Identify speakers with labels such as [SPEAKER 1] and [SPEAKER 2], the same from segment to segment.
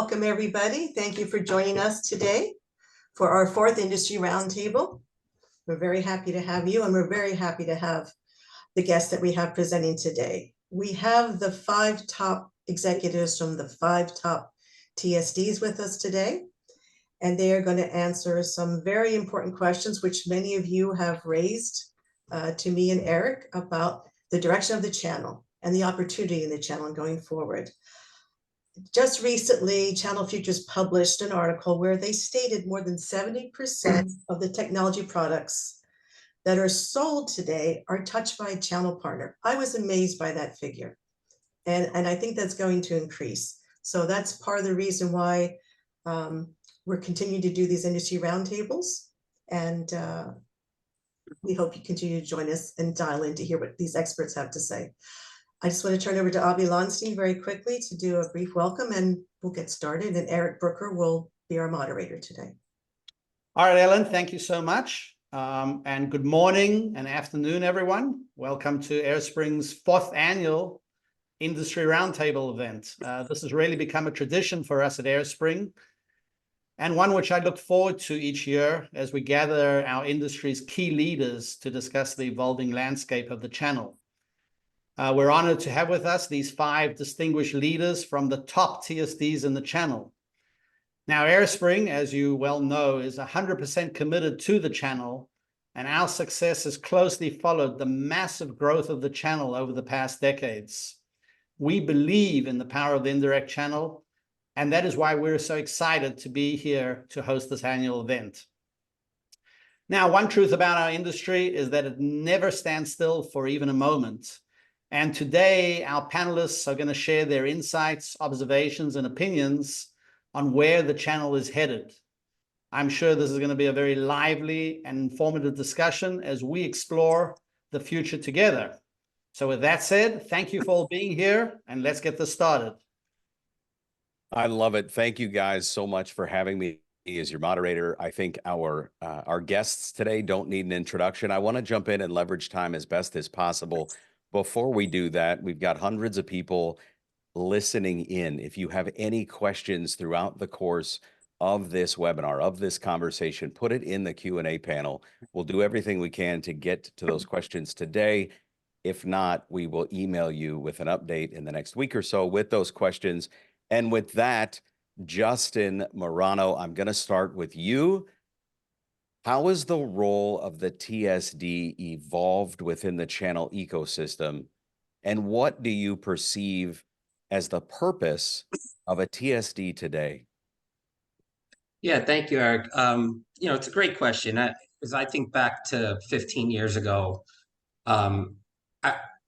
[SPEAKER 1] Welcome, everybody. Thank you for joining us today for our fourth industry roundtable. We're very happy to have you, and we're very happy to have the guests that we have presenting today. We have the 5 top executives from the 5 top TSDs with us today, and they are going to answer some very important questions, which many of you have raised to me and Eric about the direction of the channel and the opportunity in the channel going forward. Just recently, Channel Futures published an article where they stated more than 70% of the technology products that are sold today are touched by a channel partner. I was amazed by that figure, and I think that's going to increase. So that's part of the reason why we're continuing to do these industry roundtables, and we hope you continue to join us and dial in to hear what these experts have to say. I just want to turn over to Avi Lonstein very quickly to do a brief welcome, and we'll get started. And Eric Brooker will be our moderator today.
[SPEAKER 2] All right, Ellen, thank you so much. And good morning and afternoon, everyone. Welcome to AireSpring's 4th annual Industry Roundtable event. This has really become a tradition for us at AireSpring, and one which I look forward to each year as we gather our industry's key leaders to discuss the evolving landscape of the channel. We're honored to have with us these 5 distinguished leaders from the top TSDs in the channel. Now, AireSpring, as you well know, is 100% committed to the channel, and our success has closely followed the massive growth of the channel over the past decades. We believe in the power of the indirect channel, and that is why we're so excited to be here to host this annual event. Now, one truth about our industry is that it never stands still for even a moment. And today, our panelists are going to share their insights, observations, and opinions on where the channel is headed. I'm sure this is going to be a very lively and informative discussion as we explore the future together. So with that said, thank you for all being here, and let's get this started.
[SPEAKER 3] I love it. Thank you guys so much for having me as your moderator. I think our guests today don't need an introduction. I want to jump in and leverage time as best as possible. Before we do that, we've got hundreds of people listening in. If you have any questions throughout the course of this webinar, of this conversation, put it in the Q&A panel. We'll do everything we can to get to those questions today. If not, we will email you with an update in the next week or so with those questions. And with that, Justin Marano, I'm going to start with you. How has the role of the TSD evolved within the channel ecosystem, and what do you perceive as the purpose of a TSD today?
[SPEAKER 4] Yeah, thank you, Eric. It's a great question. As I think back to 15 years ago, the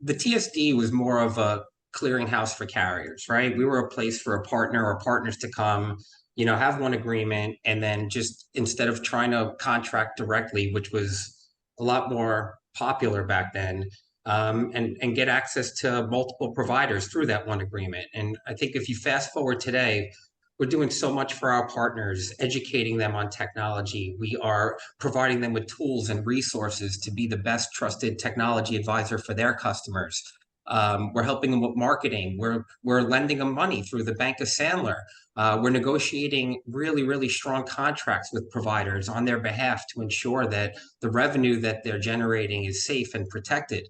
[SPEAKER 4] TSD was more of a clearinghouse for carriers, right? We were a place for a partner or partners to come, have one agreement, and then just instead of trying to contract directly, which was a lot more popular back then, and get access to multiple providers through that one agreement. And I think if you fast forward today, we're doing so much for our partners, educating them on technology. We are providing them with tools and resources to be the best trusted technology advisor for their customers. We're helping them with marketing. We're lending them money through the Bank of Sandler. We're negotiating really, really strong contracts with providers on their behalf to ensure that the revenue that they're generating is safe and protected.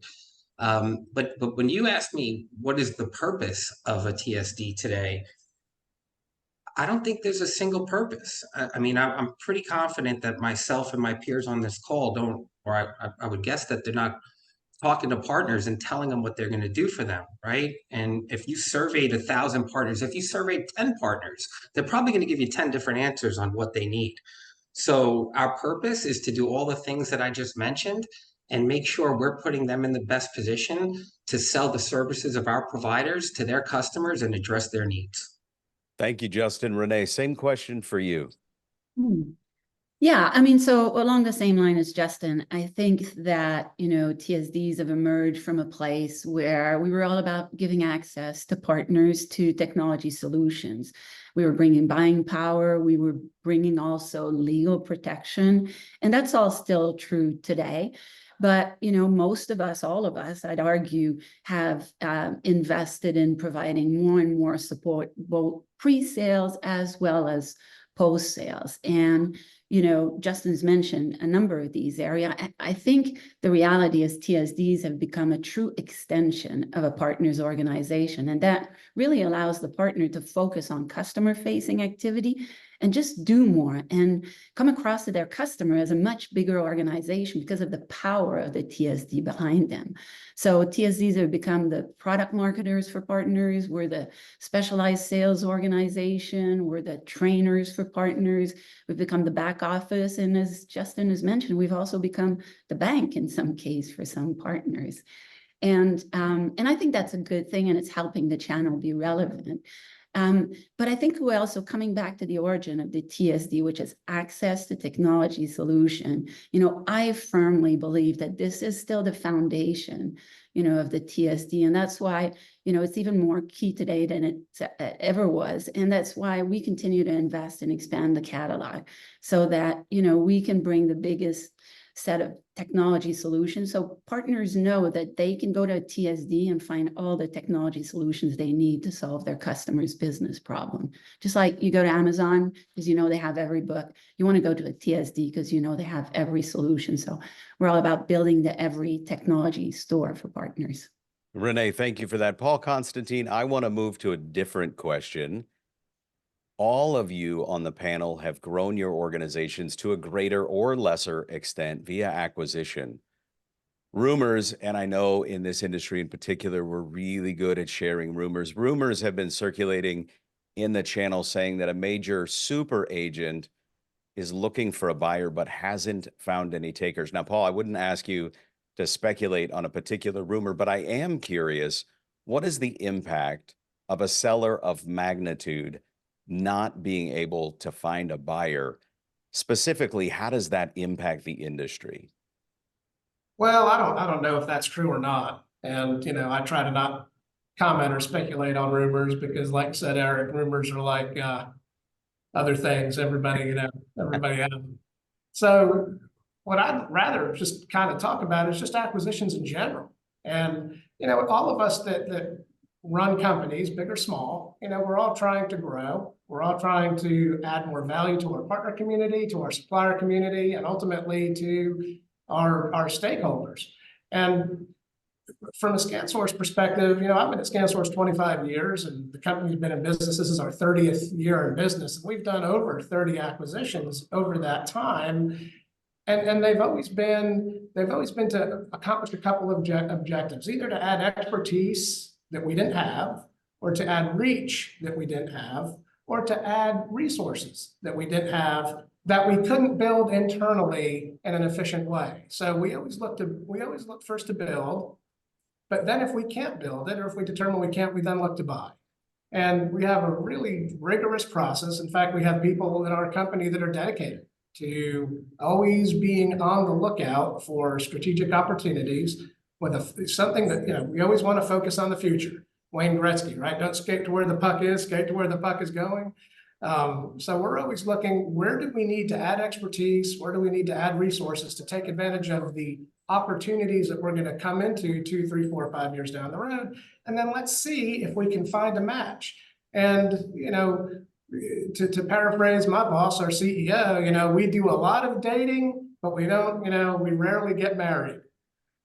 [SPEAKER 4] But when you ask me what is the purpose of a TSD today, I don't think there's a single purpose. I mean, I'm pretty confident that myself and my peers on this call don't, or I would guess that they're not talking to partners and telling them what they're going to do for them, right? And if you surveyed 1,000 partners, if you surveyed 10 partners, they're probably going to give you 10 different answers on what they need. So our purpose is to do all the things that I just mentioned and make sure we're putting them in the best position to sell the services of our providers to their customers and address their needs.
[SPEAKER 3] Thank you, Justin. Renee, same question for you.
[SPEAKER 5] Yeah, I mean, so along the same line as Justin, I think that, TSDs have emerged from a place where we were all about giving access to partners to technology solutions. We were bringing buying power. We were bringing also legal protection. And that's all still true today. But, most of us, all of us, I'd argue, have invested in providing more and more support, both pre-sales as well as post-sales. And, Justin's mentioned a number of these areas. I think the reality is TSDs have become a true extension of a partner's organization. And that really allows the partner to focus on customer-facing activity and just do more and come across to their customer as a much bigger organization because of the power of the TSD behind them. So TSDs have become the product marketers for partners. We're the specialized sales organization. We're the trainers for partners. We've become the back office. And as Justin has mentioned, we've also become the bank in some case for some partners. And I think that's a good thing, and it's helping the channel be relevant. But I think we're also coming back to the origin of the TSD, which is access to technology solution. I firmly believe that this is still the foundation, of the TSD. And that's why, it's even more key today than it ever was. And that's why we continue to invest and expand the catalog so that, we can bring the biggest set of technology solutions. So partners know that they can go to a TSD and find all the technology solutions they need to solve their customer's business problem. Just like you go to Amazon because they have every book. You want to go to a TSD because they have every solution. So we're all about building the every technology store for partners.
[SPEAKER 3] Renee, thank you for that. Paul, Constantine, I want to move to a different question. All of you on the panel have grown your organizations to a greater or lesser extent via acquisition. Rumors, and I know in this industry in particular, we're really good at sharing rumors. Rumors have been circulating in the channel saying that a major super agent is looking for a buyer but hasn't found any takers. Now, Paul, I wouldn't ask you to speculate on a particular rumor, but I am curious, what is the impact of a seller of magnitude not being able to find a buyer? Specifically, how does that impact the industry?
[SPEAKER 6] Well, I don't know if that's true or not. And, I try to not comment or speculate on rumors because, like I said, Eric, rumors are like other things. Everybody has them. So what I'd rather just kind of talk about is just acquisitions in general. And, all of us that run companies, big or small, we're all trying to grow. We're all trying to add more value to our partner community, to our supplier community, and ultimately to our stakeholders. And from a ScanSource perspective, I've been at ScanSource 25 years, and the company's been in business. This is our 30th year in business. And we've done over 30 acquisitions over that time. And they've always been to accomplish a couple of objectives, either to add expertise that we didn't have, or to add reach that we didn't have, or to add resources that we didn't have that we couldn't build internally in an efficient way. So we always look first to build, but then if we can't build it, or if we determine we can't, we then look to buy. And we have a really rigorous process. In fact, we have people in our company that are dedicated to always being on the lookout for strategic opportunities with something that, we always want to focus on the future. Wayne Gretzky, right? Don't skate to where the puck is, skate to where the puck is going. So we're always looking, where do we need to add expertise? Where do we need to add resources to take advantage of the opportunities that we're going to come into 2, 3, 4, 5 years down the road? And then let's see if we can find a match. And, to paraphrase my boss, our CEO, we do a lot of dating, but we don't, we rarely get married.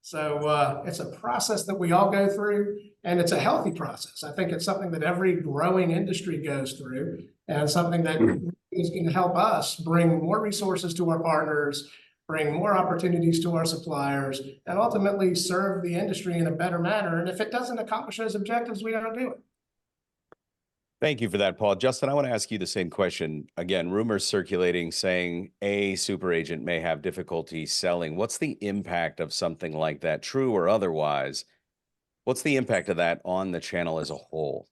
[SPEAKER 6] So it's a process that we all go through, and it's a healthy process. I think it's something that every growing industry goes through, and something that is going to help us bring more resources to our partners, bring more opportunities to our suppliers, and ultimately serve the industry in a better manner. And if it doesn't accomplish those objectives, we don't do it.
[SPEAKER 3] Thank you for that, Paul. Justin, I want to ask you the same question. Again, rumors circulating saying a super agent may have difficulty selling. What's the impact of something like that, true or otherwise? What's the impact of that on the channel as a whole?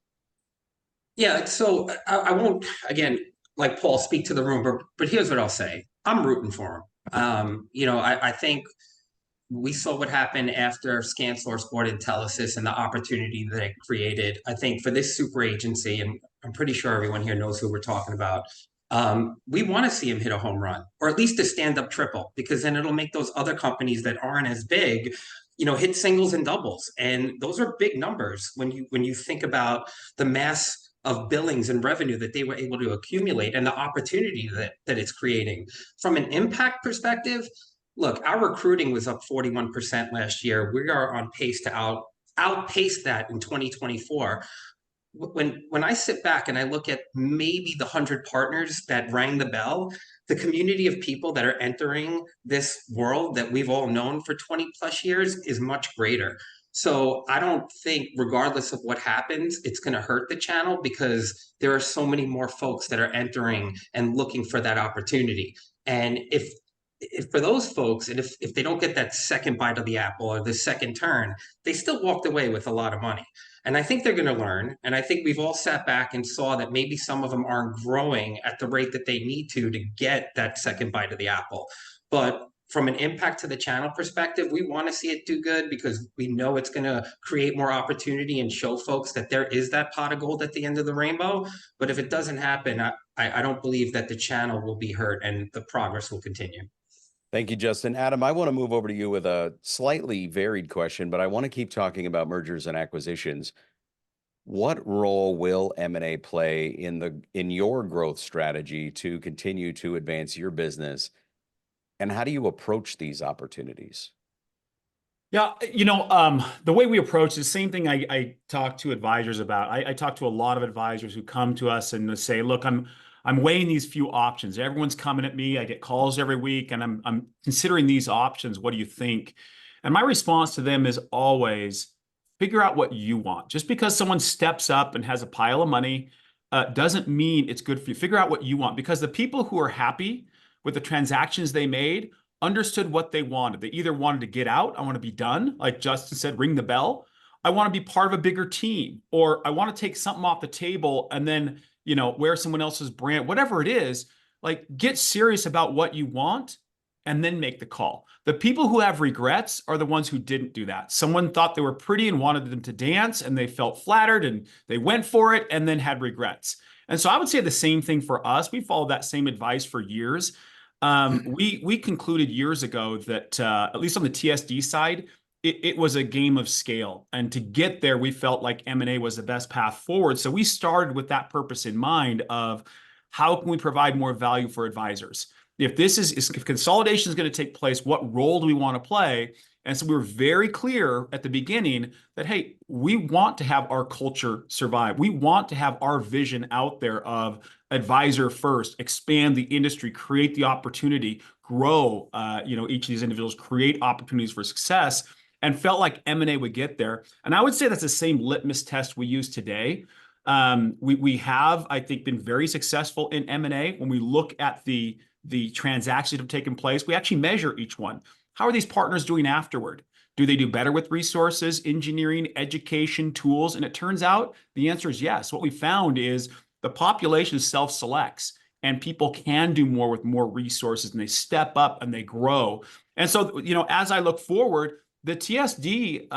[SPEAKER 4] Yeah, so I won't, again, like Paul, speak to the rumor, but here's what I'll say. I'm rooting for him. I think we saw what happened after ScanSource bought Intelisys and the opportunity that it created. I think for this super agency, and I'm pretty sure everyone here knows who we're talking about, We want to see him hit a home run, or at least a stand-up triple, because then it'll make those other companies that aren't as big, hit singles and doubles. And those are big numbers when you think about the mass of billings and revenue that they were able to accumulate and the opportunity that it's creating. From an impact perspective, look, our recruiting was up 41% last year. We are on pace to outpace that in 2024. When I sit back and I look at maybe the 100 partners that rang the bell, the community of people that are entering this world that we've all known for 20 plus years is much greater. So I don't think, regardless of what happens, it's going to hurt the channel, because there are so many more folks that are entering and looking for that opportunity. And if for those folks, and if they don't get that second bite of the apple or the second turn, they still walked away with a lot of money. And I think they're going to learn. And I think we've all sat back and saw that maybe some of them aren't growing at the rate that they need to get that second bite of the apple. But from an impact to the channel perspective, we want to see it do good, because we know it's going to create more opportunity and show folks that there is that pot of gold at the end of the rainbow. But if it doesn't happen, I don't believe that the channel will be hurt and the progress will continue.
[SPEAKER 3] Thank you, Justin. Adam, I want to move over to you with a slightly varied question, but I want to keep talking about mergers and acquisitions. What role will M&A play in your growth strategy to continue to advance your business? And how do you approach these opportunities?
[SPEAKER 7] Yeah, the way we approach is the same thing I talk to advisors about. I talk to a lot of advisors who come to us and they say, look, I'm weighing these few options. Everyone's coming at me. I get calls every week, and I'm considering these options. What do you think? And my response to them is always figure out what you want. Just because someone steps up and has a pile of money doesn't mean it's good for you. Figure out what you want, because the people who are happy with the transactions they made understood what they wanted. They either wanted to get out, I want to be done, like Justin said, ring the bell. I want to be part of a bigger team, or I want to take something off the table and then wear someone else's brand, whatever it is. Like, get serious about what you want and then make the call. The people who have regrets are the ones who didn't do that. Someone thought they were pretty and wanted them to dance, and they felt flattered and they went for it and then had regrets. And so I would say the same thing for us. We followed that same advice for years. We concluded years ago that at least on the TSD side, it was a game of scale. And to get there, we felt like M&A was the best path forward. So we started with that purpose in mind of how can we provide more value for advisors? If consolidation is going to take place, what role do we want to play? And so we were very clear at the beginning that, hey, we want to have our culture survive. We want to have our vision out there of advisor first, expand the industry, create the opportunity, grow, each of these individuals, create opportunities for success, and felt like M&A would get there. And I would say that's the same litmus test we use today. We have, I think, been very successful in M&A. When we look at the transactions that have taken place, we actually measure each one. How are these partners doing afterward? Do they do better with resources, engineering, education, tools? And it turns out the answer is yes. What we found is the population self-selects, and people can do more with more resources, and they step up and they grow. And so, as I look forward, the TSD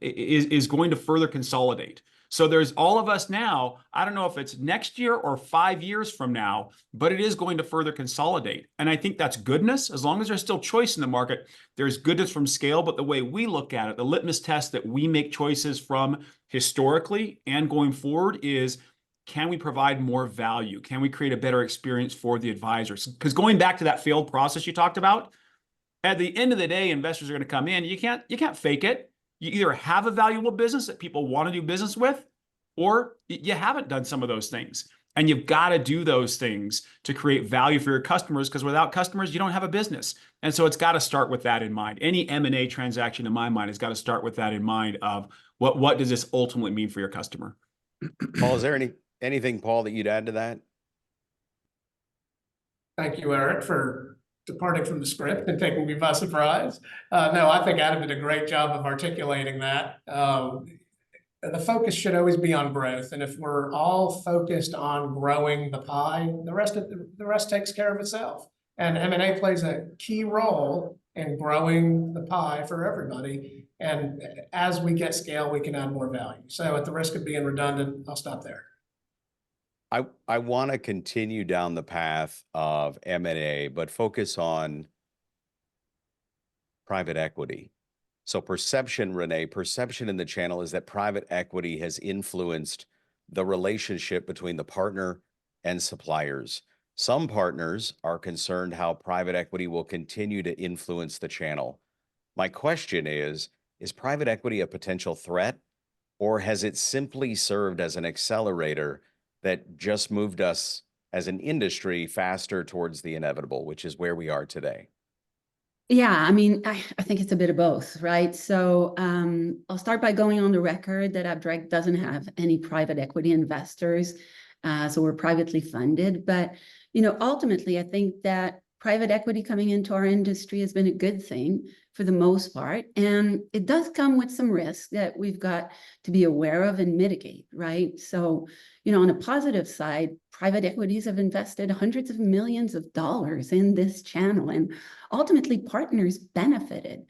[SPEAKER 7] is going to further consolidate. So there's all of us now. I don't know if it's next year or 5 years from now, but it is going to further consolidate. And I think that's goodness. As long as there's still choice in the market, there's goodness from scale. But the way we look at it, the litmus test that we make choices from historically and going forward is, can we provide more value? Can we create a better experience for the advisors? Because going back to that failed process you talked about, at the end of the day, investors are going to come in. You can't fake it. You either have a valuable business that people want to do business with, or you haven't done some of those things. And you've got to do those things to create value for your customers, because without customers, you don't have a business. And so it's got to start with that in mind. Any M&A transaction, in my mind, has got to start with that in mind of what does this ultimately mean for your customer?
[SPEAKER 3] Paul, is there anything, Paul, that you'd add to that?
[SPEAKER 6] Thank you, Eric, for departing from the script and taking me by surprise. No, I think Adam did a great job of articulating that. The focus should always be on growth. And if we're all focused on growing the pie, the rest takes care of itself. And M&A plays a key role in growing the pie for everybody. And as we get scale, we can add more value. So at the risk of being redundant, I'll stop there.
[SPEAKER 3] I want to continue down the path of M&A, but focus on private equity. So perception, Renee, perception in the channel is that private equity has influenced the relationship between the partner and suppliers. Some partners are concerned how private equity will continue to influence the channel. My question is private equity a potential threat, or has it simply served as an accelerator that just moved us as an industry faster towards the inevitable, which is where we are today?
[SPEAKER 5] Yeah, I mean, I think it's a bit of both, right? So I'll start by going on the record that AppDirect doesn't have any private equity investors. So we're privately funded. But, ultimately, I think that private equity coming into our industry has been a good thing for the most part. And it does come with some risks that we've got to be aware of and mitigate, right? So, on a positive side, private equities have invested hundreds of millions of dollars in this channel, and ultimately partners benefited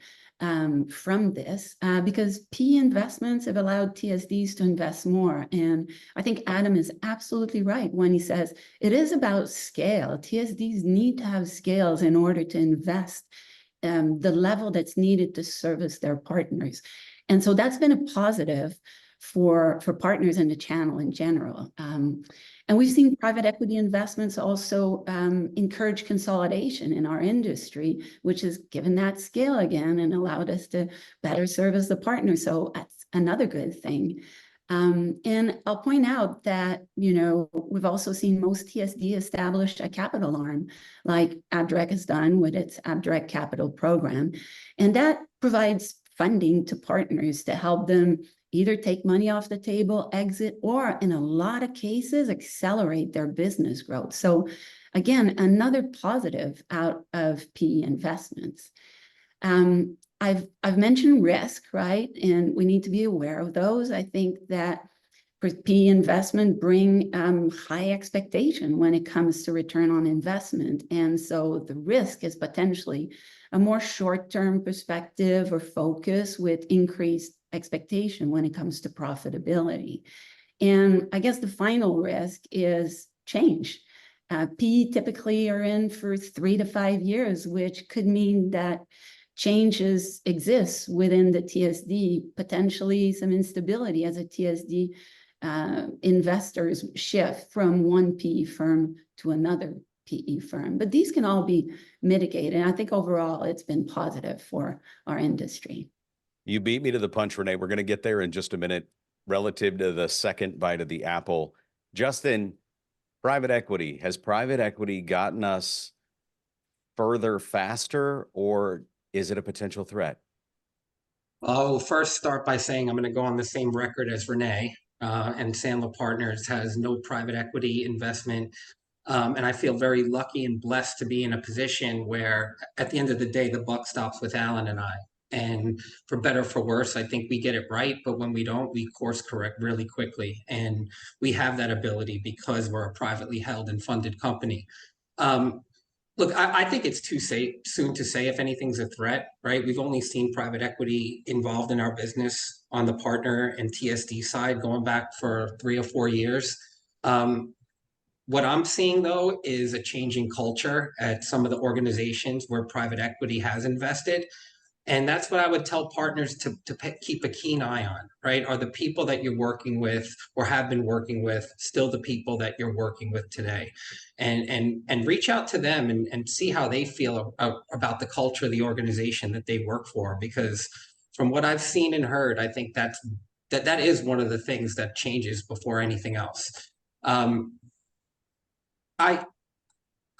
[SPEAKER 5] from this because PE investments have allowed TSDs to invest more. And I think Adam is absolutely right when he says it is about scale. TSDs need to have scales in order to invest the level that's needed to service their partners. And so that's been a positive for partners in the channel in general. And we've seen private equity investments also encourage consolidation in our industry, which has given that scale again and allowed us to better service the partner. So that's another good thing. And I'll point out that, we've also seen most TSD establish a capital arm like AppDirect has done with its AppDirect Capital program. And that provides funding to partners to help them either take money off the table, exit, or in a lot of cases, accelerate their business growth. So again, another positive out of PE investments. I've mentioned risk, right? And we need to be aware of those. I think that PE investment bring high expectation when it comes to return on investment. And so the risk is potentially a more short-term perspective or focus with increased expectation when it comes to profitability. And I guess the final risk is change. PE typically are in for 3 to 5 years, which could mean that changes exist within the TSD, potentially some instability as a TSD investors shift from one PE firm to another PE firm. But these can all be mitigated. And I think overall it's been positive for our industry.
[SPEAKER 3] You beat me to the punch, Renee. We're going to get there in just a minute relative to the second bite of the apple. Justin, private equity. Has private equity gotten us further faster, or is it a potential threat?
[SPEAKER 4] I'll first start by saying I'm going to go on the same record as Renee, and Sandler Partners has no private equity investment. And I feel very lucky and blessed to be in a position where at the end of the day, the buck stops with Alan and I. And for better or for worse, I think we get it right. But when we don't, we course correct really quickly. And we have that ability because we're a privately held and funded company. Look, I think it's too soon to say if anything's a threat, right? We've only seen private equity involved in our business on the partner and TSD side going back for 3 or 4 years. What I'm seeing, though, is a changing culture at some of the organizations where private equity has invested. And that's what I would tell partners to keep a keen eye on, right? Are the people that you're working with or have been working with still the people that you're working with today? And reach out to them and see how they feel about the culture of the organization that they work for. Because from what I've seen and heard, I think that is one of the things that changes before anything else. I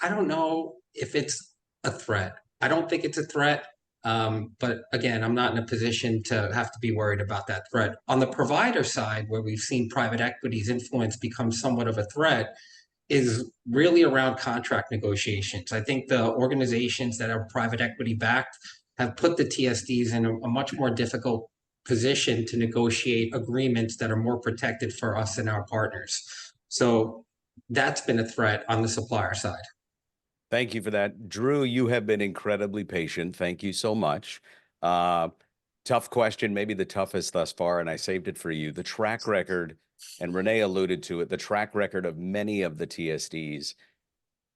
[SPEAKER 4] don't know if it's a threat. I don't think it's a threat. But again, I'm not in a position to have to be worried about that threat. On the provider side, where we've seen private equity's influence become somewhat of a threat, is really around contract negotiations. I think the organizations that are private equity backed have put the TSDs in a much more difficult position to negotiate agreements that are more protected for us and our partners. So that's been a threat on the supplier side.
[SPEAKER 3] Thank you for that. Drew, you have been incredibly patient. Thank you so much. Tough question, maybe the toughest thus far, and I saved it for you. The track record And Renee alluded to it, the track record of many of the TSDs,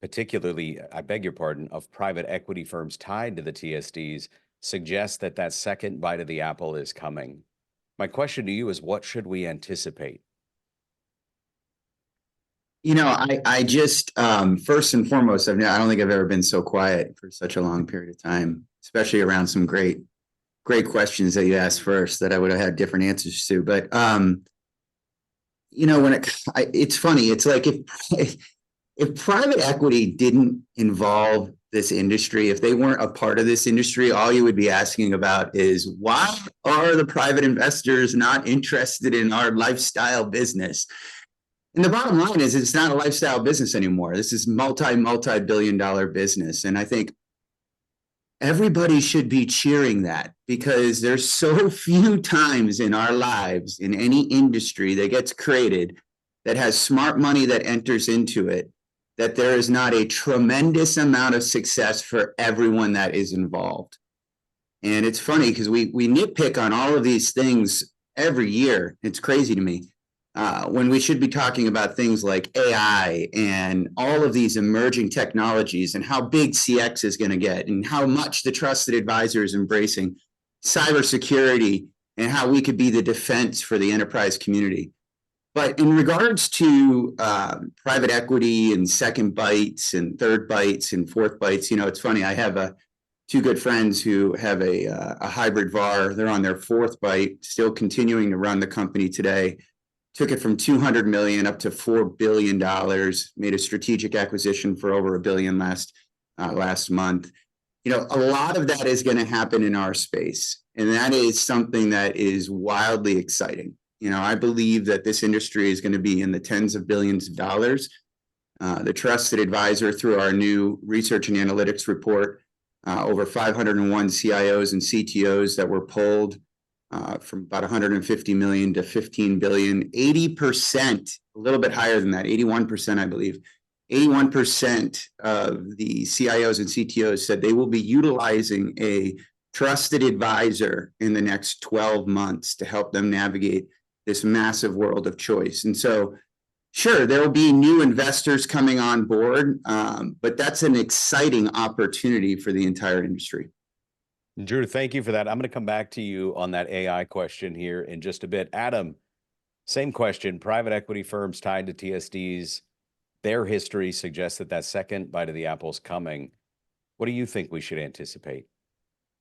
[SPEAKER 3] particularly, I beg your pardon, of private equity firms tied to the TSDs, suggests that that second bite of the apple is coming. My question to you is, what should we anticipate?
[SPEAKER 8] You know, I just, first and foremost, I don't think I've ever been so quiet for such a long period of time, especially around some great questions that you asked first that I would have had different answers to. But, you know, it's funny, it's like if private equity didn't involve this industry, if they weren't a part of this industry, all you would be asking about is, why are the private investors not interested in our lifestyle business? And the bottom line is, it's not a lifestyle business anymore. This is multi-billion-dollar business. And I think everybody should be cheering that, because there's so few times in our lives, in any industry that gets created, that has smart money that enters into it, that there is not a tremendous amount of success for everyone that is involved. And it's funny because we nitpick on all of these things every year. It's crazy to me. When we should be talking about things like AI and all of these emerging technologies and how big CX is going to get and how much the trusted advisor is embracing cybersecurity and how we could be the defense for the enterprise community. But in regards to private equity and second bites and third bites and fourth bites, you know, it's funny. I have two good friends who have a hybrid VAR. They're on their fourth bite, still continuing to run the company today. Took it from 200 million up to $4 billion, made a strategic acquisition for over $1 billion last month. You know, a lot of that is going to happen in our space. And that is something that is wildly exciting. You know, I believe that this industry is going to be in the tens of billions of dollars. The trusted advisor, through our new research and analytics report, over 501 CIOs and CTOs that were polled, from about 150 million to 15 billion, 80%, a little bit higher than that, 81%, I believe. 81% of the CIOs and CTOs said they will be utilizing a trusted advisor in the next 12 months to help them navigate this massive world of choice. And so, sure, there will be new investors coming on board, but that's an exciting opportunity for the entire industry.
[SPEAKER 3] Drew, thank you for that. I'm going to come back to you on that AI question here in just a bit. Adam, same question. Private equity firms tied to TSDs, their history suggests that that second bite of the apple is coming. What do you think we should anticipate?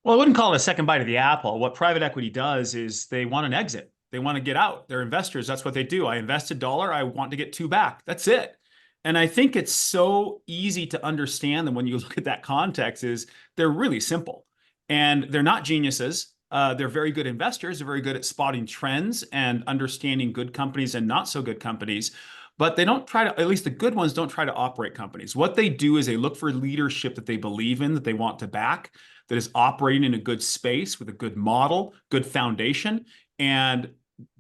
[SPEAKER 7] Well, I wouldn't call it a second bite of the apple. What private equity does is they want an exit. They want to get out. They're investors. That's what they do. I invest $1. I want to get $2 back. That's it. And I think it's so easy to understand them when you look at that context. Is they're really simple. And they're not geniuses. They're very good investors. They're very good at spotting trends and understanding good companies and not so good companies. But they don't try to, at least the good ones don't try to operate companies. What they do is they look for leadership that they believe in, that they want to back, that is operating in a good space with a good model, good foundation. And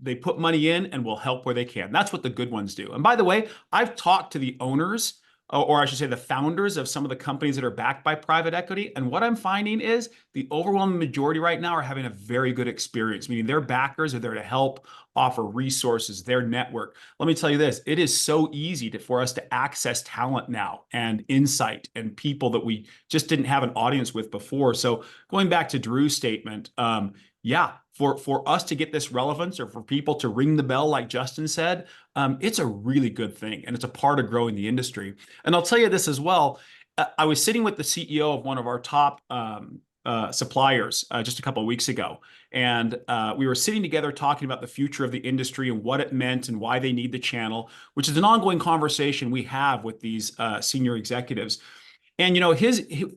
[SPEAKER 7] they put money in and will help where they can. That's what the good ones do. And by the way, I've talked to the owners, or I should say the founders of some of the companies that are backed by private equity. And what I'm finding is the overwhelming majority right now are having a very good experience, meaning their backers are there to help, offer resources, their network. Let me tell you this, it is so easy for us to access talent now and insight and people that we just didn't have an audience with before. So going back to Drew's statement, yeah, for us to get this relevance or for people to ring the bell, like Justin said, it's a really good thing. And it's a part of growing the industry. And I'll tell you this as well. I was sitting with the CEO of one of our top suppliers just a couple of weeks ago. And we were sitting together talking about the future of the industry and what it meant and why they need the channel, which is an ongoing conversation we have with these senior executives. And, you know,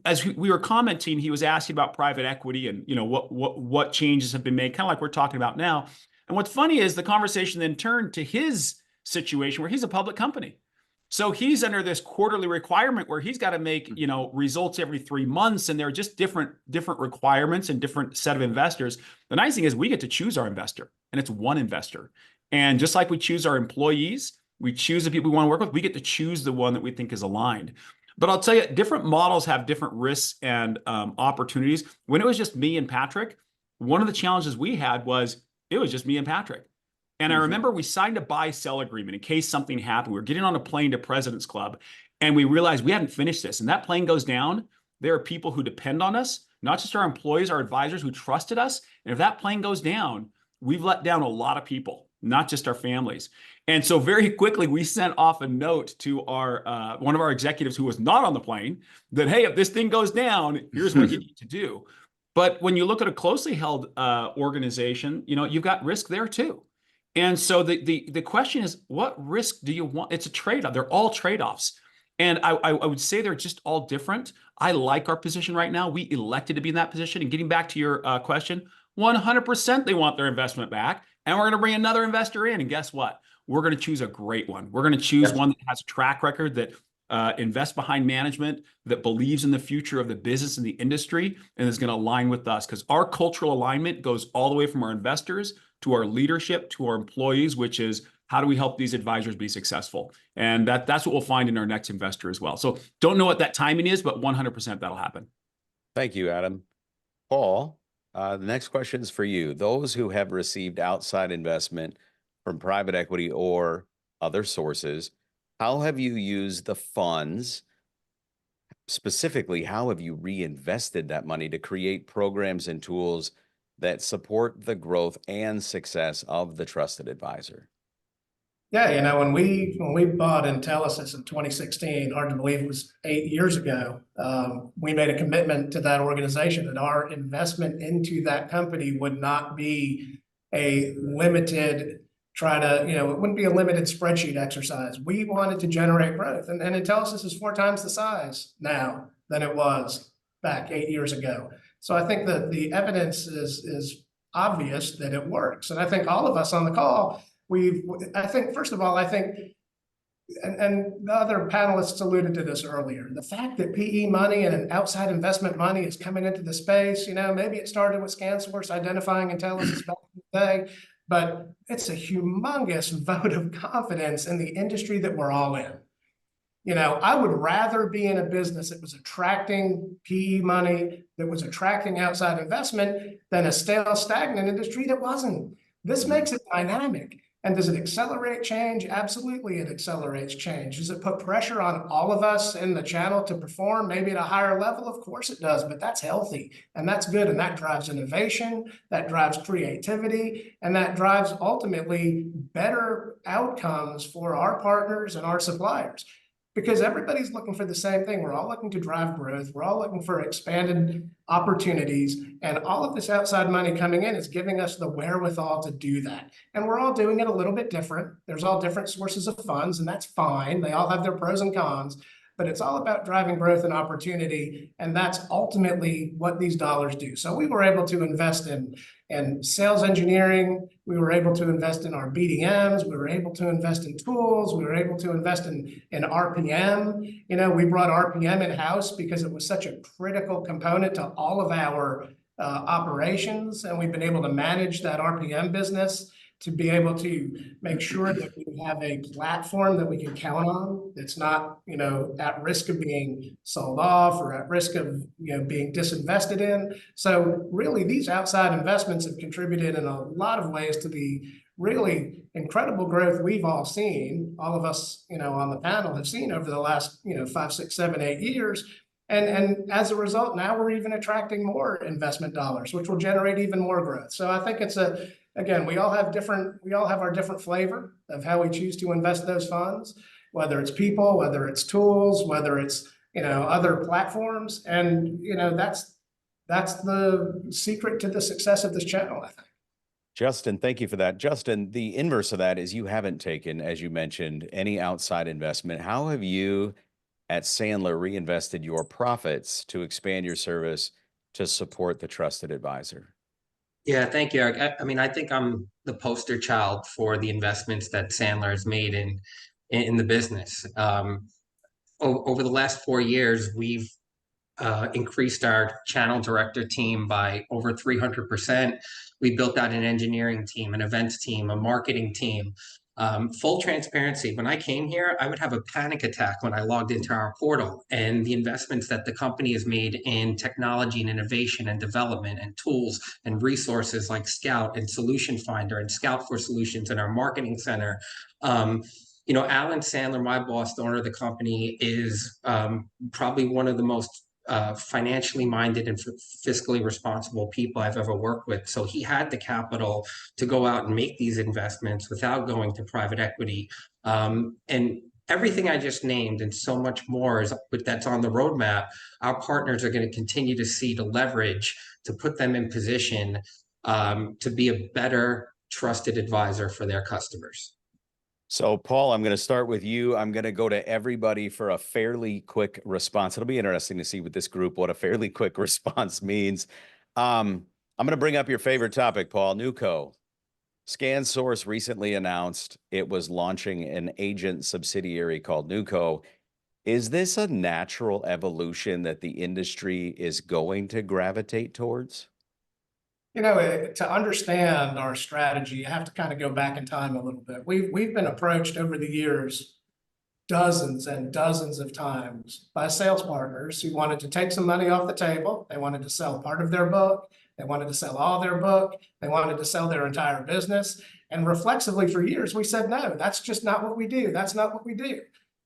[SPEAKER 7] as we were commenting, he was asking about private equity and, you know, what changes have been made, kind of like we're talking about now. And what's funny is the conversation then turned to his situation where he's a public company. So he's under this quarterly requirement where he's got to make, you know, results every 3 months. And there are just different requirements and different set of investors. The nice thing is we get to choose our investor, and it's one investor. And just like we choose our employees, we choose the people we want to work with, we get to choose the one that we think is aligned. But I'll tell you, different models have different risks and opportunities. When it was just me and Patrick, one of the challenges we had was it was just me and Patrick. And I remember we signed a buy-sell agreement in case something happened. We were getting on a plane to President's Club, and we realized we hadn't finished this. And that plane goes down, there are people who depend on us, not just our employees, our advisors who trusted us. And if that plane goes down, we've let down a lot of people, not just our families. And so very quickly, we sent off a note to our one of our executives who was not on the plane that, hey, if this thing goes down, here's what you need to do. But when you look at a closely held organization, you've got risk there too. And so the question is, what risk do you want? It's a trade-off. They're all trade-offs. And I would say they're just all different. I like our position right now. We elected to be in that position. And getting back to your question, 100% they want their investment back. And we're going to bring another investor in. And guess what? We're going to choose a great one. We're going to choose one that has a track record, that invests behind management, that believes in the future of the business and the industry, and is going to align with us. Because our cultural alignment goes all the way from our investors to our leadership, to our employees, which is how do we help these advisors be successful? And that's what we'll find in our next investor as well. So don't know what that timing is, but 100% that'll happen.
[SPEAKER 3] Thank you, Adam. Paul, the next question is for you. Those who have received outside investment from private equity or other sources, how have you used the funds? Specifically, how have you reinvested that money to create programs and tools that support the growth and success of the trusted advisor?
[SPEAKER 6] Yeah, when we bought Intelisys in 2016, hard to believe it was 8 years ago, we made a commitment to that organization that our investment into that company would not be a limited it wouldn't be a limited spreadsheet exercise. We wanted to generate growth. And Intelisys is 4 times the size now than it was back 8 years ago. So I think that the evidence is obvious that it works. And I think all of us on the call, first of all, and the other panelists alluded to this earlier, the fact that PE money and outside investment money is coming into the space, maybe it started with ScanSource identifying Intelisys back in the day, but it's a humongous vote of confidence in the industry that we're all in. I would rather be in a business that was attracting PE money, that was attracting outside investment, than a stale, stagnant industry that wasn't. This makes it dynamic. And does it accelerate change? Absolutely, it accelerates change. Does it put pressure on all of us in the channel to perform, maybe at a higher level? Of course it does, but that's healthy and that's good. And that drives innovation, that drives creativity, and that drives ultimately better outcomes for our partners and our suppliers. Because everybody's looking for the same thing. We're all looking to drive growth. We're all looking for expanded opportunities. And all of this outside money coming in is giving us the wherewithal to do that. And we're all doing it a little bit different. There's all different sources of funds, and that's fine. They all have their pros and cons. But it's all about driving growth and opportunity. And that's ultimately what these dollars do. So we were able to invest in sales engineering. We were able to invest in our BDMs. We were able to invest in tools. We were able to invest in RPM. We brought RPM in-house because it was such a critical component to all of our operations. And we've been able to manage that RPM business to be able to make sure that we have a platform that we can count on that's not, at risk of being sold off or at risk of, being disinvested in. So really, these outside investments have contributed in a lot of ways to the really incredible growth we've all seen, all of us, on the panel have seen over the last, 5, 6, 7, 8 years. And as a result, now we're even attracting more investment dollars, which will generate even more growth. So I think again, we all have our different flavor of how we choose to invest those funds, whether it's people, whether it's tools, whether it's, other platforms. And, that's the secret to the success of this channel, I think.
[SPEAKER 3] Justin, thank you for that. Justin, the inverse of that is you haven't taken, as you mentioned, any outside investment. How have you at Sandler reinvested your profits to expand your service to support the trusted advisor?
[SPEAKER 4] Yeah, thank you, Eric. I think I'm the poster child for the investments that Sandler has made in the business. Over the last 4 years, we've increased our channel director team by over 300%. We built out an engineering team, an events team, a marketing team. Full transparency, when I came here, I would have a panic attack when I logged into our portal, and the investments that the company has made in technology and innovation and development and tools and resources like Scout and Solution Finder and Scout for Solutions and our marketing center. Alan Sandler, my boss, the owner of the company, is probably one of the most financially minded and fiscally responsible people I've ever worked with. So he had the capital to go out and make these investments without going to private equity. And everything I just named and so much more that's on the roadmap, our partners are going to continue to see the leverage to put them in position to be a better trusted advisor for their customers.
[SPEAKER 3] So, Paul, I'm going to start with you. I'm going to go to everybody for a fairly quick response. It'll be interesting to see with this group what a fairly quick response means. I'm going to bring up your favorite topic, Paul, newco. ScanSource recently announced it was launching an agent subsidiary called newco. Is this a natural evolution that the industry is going to gravitate towards?
[SPEAKER 6] To understand our strategy, you have to kind of go back in time a little bit. We've been approached over the years dozens and dozens of times by sales partners who wanted to take some money off the table. They wanted to sell part of their book. They wanted to sell all their book. They wanted to sell their entire business. And reflexively for years, we said, no, that's just not what we do. That's not what we do.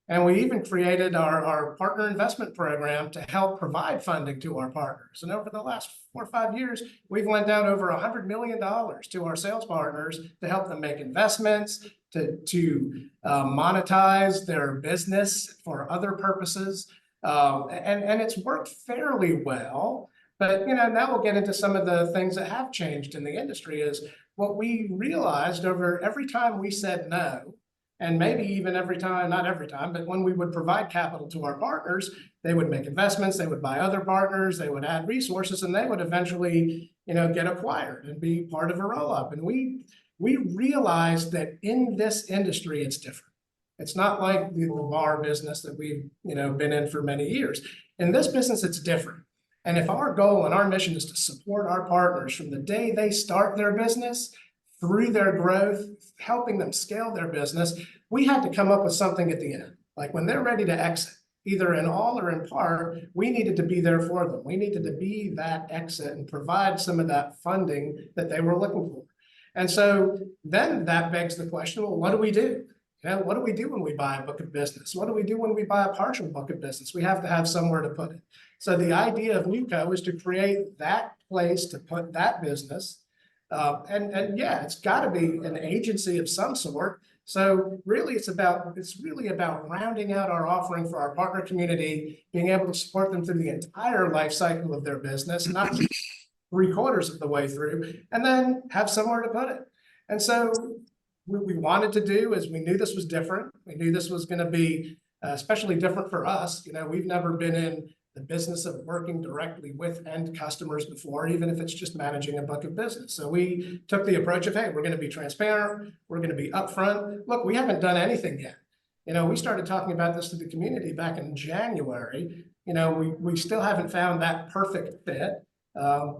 [SPEAKER 6] And we even created our partner investment program to help provide funding to our partners. And over the last 4 or 5 years, we've lent out over $100 million to our sales partners to help them make investments, to monetize their business for other purposes. And it's worked fairly well. But now we'll get into some of the things that have changed in the industry. Is what we realized over every time we said no, and maybe even every time, not every time, but when we would provide capital to our partners, they would make investments, they would buy other partners, they would add resources, and they would eventually, get acquired and be part of a roll-up. And we realized that in this industry, it's different. It's not like the bar business that we've, been in for many years. In this business, it's different. And if our goal and our mission is to support our partners from the day they start their business through their growth, helping them scale their business, we had to come up with something at the end. Like when they're ready to exit, either in all or in part, we needed to be there for them. We needed to be that exit and provide some of that funding that they were looking for. And so then that begs the question, well, what do we do? What do we do when we buy a book of business? What do we do when we buy a partial book of business? We have to have somewhere to put it. So the idea of newco is to create that place to put that business. And yeah, it's got to be an agency of some sort. So really, it's really about rounding out our offering for our partner community, being able to support them through the entire life cycle of their business, not 3/4 of the way through, and then have somewhere to put it. And so what we wanted to do is we knew this was different. We knew this was going to be especially different for us. We've never been in the business of working directly with end customers before, even if it's just managing a book of business. So we took the approach of, hey, we're going to be transparent. We're going to be upfront. Look, we haven't done anything yet. We started talking about this to the community back in January. We still haven't found that perfect fit.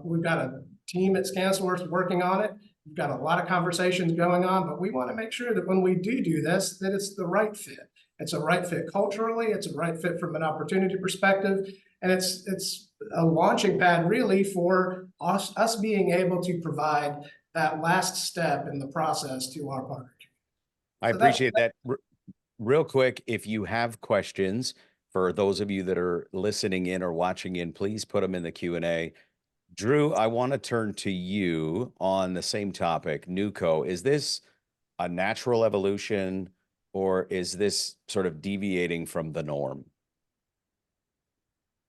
[SPEAKER 6] We've got a team at ScanSource working on it. We've got a lot of conversations going on, but we want to make sure that when we do this, that it's the right fit. It's a right fit culturally. It's a right fit from an opportunity perspective. And it's a launching pad really for us being able to provide that last step in the process to our partner.
[SPEAKER 3] I appreciate that. Real quick, if you have questions for those of you that are listening in or watching in, please put them in the Q&A. Drew, I want to turn to you on the same topic, newco. Is this a natural evolution, or is this sort of deviating from the norm?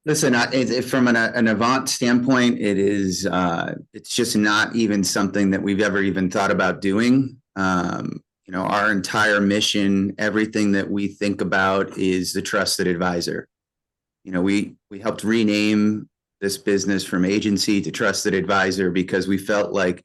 [SPEAKER 8] Listen, from an AVANT standpoint, it is. It's just not even something that we've ever even thought about doing. Our entire mission, everything that we think about, is the trusted advisor. We helped rename this business from agency to trusted advisor because we felt like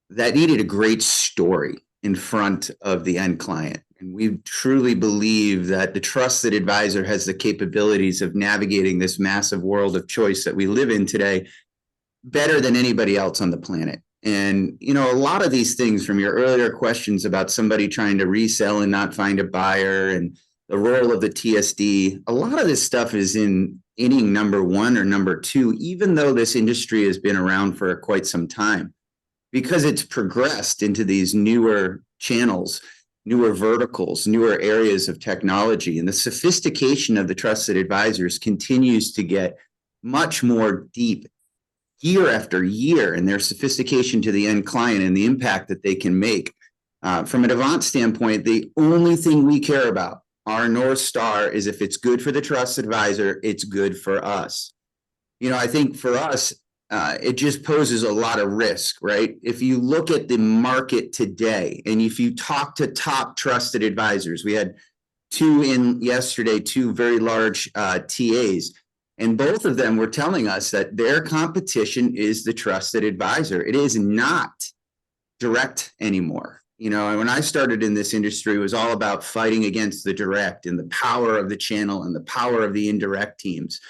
[SPEAKER 8] that needed a great story in front of the end client. And we truly believe that the trusted advisor has the capabilities of navigating this massive world of choice that we live in today better than anybody else on the planet. And, you know, a lot of these things from your earlier questions about somebody trying to resell and not find a buyer and the role of the TSD, a lot of this stuff is in inning number 1 or number 2, even though this industry has been around for quite some time, because it's progressed into these newer channels, newer verticals, newer areas of technology. And the sophistication of the trusted advisors continues to get much more deep year after year in their sophistication to the end client and the impact that they can make. From an AVANT standpoint, the only thing we care about, our North Star, is if it's good for the trusted advisor, it's good for us. You know, I think for us, it just poses a lot of risk, right? If you look at the market today, and if you talk to top trusted advisors, we had 2 in yesterday, 2 very large TAs, and both of them were telling us that their competition is the trusted advisor. It is not direct anymore. You know, and when I started in this industry, it was all about fighting against the direct and the power of the channel and the power of the indirect teams.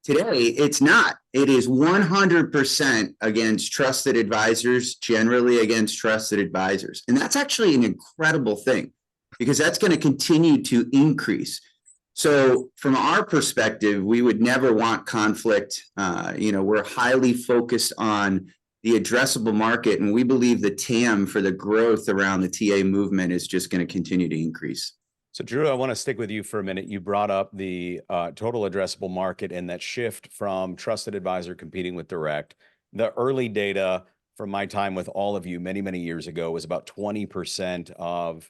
[SPEAKER 8] Today, it's not. It is 100% against trusted advisors, generally against trusted advisors. And that's actually an incredible thing, because that's going to continue to increase. So from our perspective, we would never want conflict. You know, we're highly focused on the addressable market, and we believe the TAM for the growth around the TA movement is just going to continue to increase.
[SPEAKER 3] So Drew, I want to stick with you for a minute. You brought up the total addressable market and that shift from trusted advisor competing with direct. The early data from my time with all of you many, many years ago was about 20% of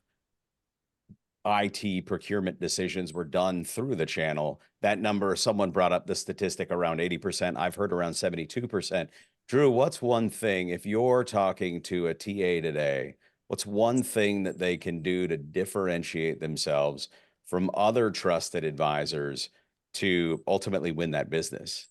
[SPEAKER 3] IT procurement decisions were done through the channel. That number, someone brought up the statistic around 80%. I've heard around 72%. Drew, what's one thing, if you're talking to a TA today, what's one thing that they can do to differentiate themselves from other trusted advisors to ultimately win that business?